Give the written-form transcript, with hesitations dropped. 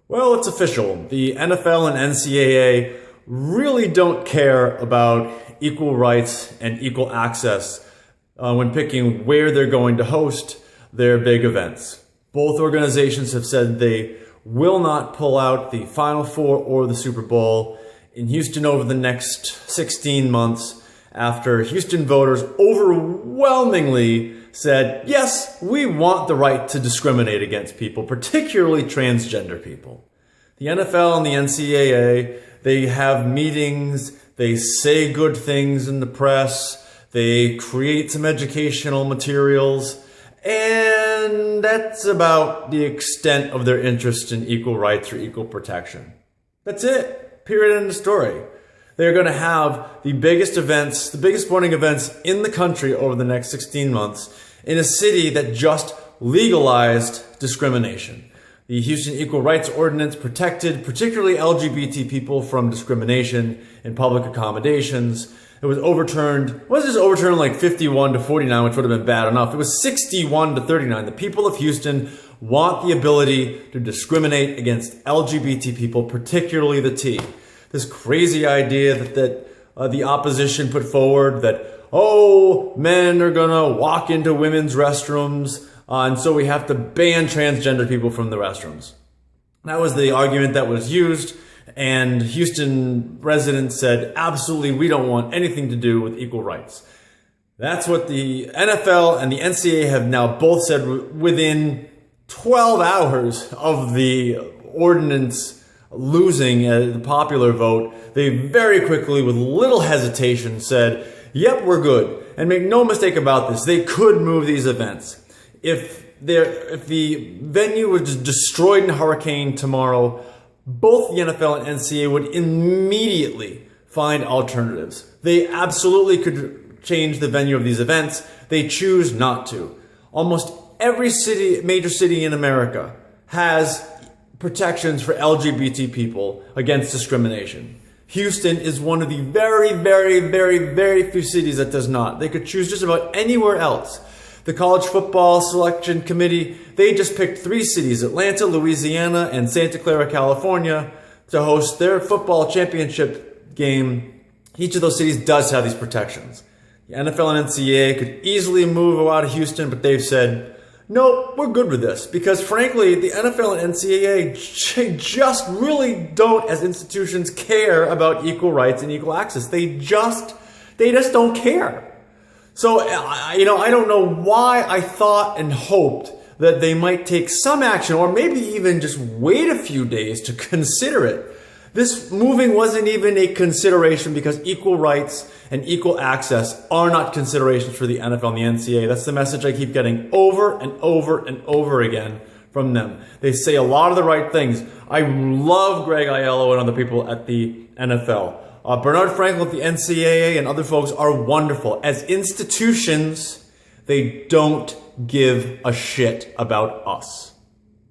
Well, it's official. The NFL and NCAA really don't care about equal rights and equal access when picking where they're going to host their big events. Both organizations have said they will not pull out the Final Four or the Super Bowl in Houston over the next 16 months after Houston voters overwhelmingly said, yes, we want the right to discriminate against people, particularly transgender people. The NFL and the NCAA, they have meetings, they say good things in the press, they create some educational materials, and that's about the extent of their interest in equal rights or equal protection. That's it. Period. End of story. They're going to have the biggest events, the biggest sporting events in the country over the next 16 months in a city that just legalized discrimination. The Houston Equal Rights Ordinance protected particularly LGBT people from discrimination in public accommodations. It was overturned. It wasn't just overturned like 51 to 49, which would have been bad enough. It was 61 to 39. The people of Houston want the ability to discriminate against LGBT people, particularly the T. This crazy idea that the opposition put forward that, oh, men are going to walk into women's restrooms, and so we have to ban transgender people from the restrooms. That was the argument that was used, and Houston residents said, absolutely, we don't want anything to do with equal rights. That's what the NFL and the NCAA have now both said within 12 hours of the ordinance losing the popular vote. They very quickly, with little hesitation, said, yep, we're good. And make no mistake about this, they could move these events. If the venue was destroyed in a hurricane tomorrow, both the NFL and NCAA would immediately find alternatives. They absolutely could change the venue of these events. They choose not to. Almost every major city in America has protections for LGBT people against discrimination. Houston is one of the very, very, very, very few cities that does not. They could choose just about anywhere else. The College Football Selection Committee, they just picked 3 cities, Atlanta, Louisiana, and Santa Clara, California, to host their football championship game. Each of those cities does have these protections. The NFL and NCAA could easily move out of Houston, but they've said, no, we're good with this. Because frankly, the NFL and NCAA just really don't, as institutions, care about equal rights and equal access. They just don't care. So, I don't know why I thought and hoped that they might take some action or maybe even just wait a few days to consider it. This moving wasn't even a consideration because equal rights and equal access are not considerations for the NFL and the NCAA. That's the message I keep getting over and over and over again from them. They say a lot of the right things. I love Greg Aiello and other people at the NFL. Bernard Frankel at the NCAA and other folks are wonderful. As institutions, they don't give a shit about us.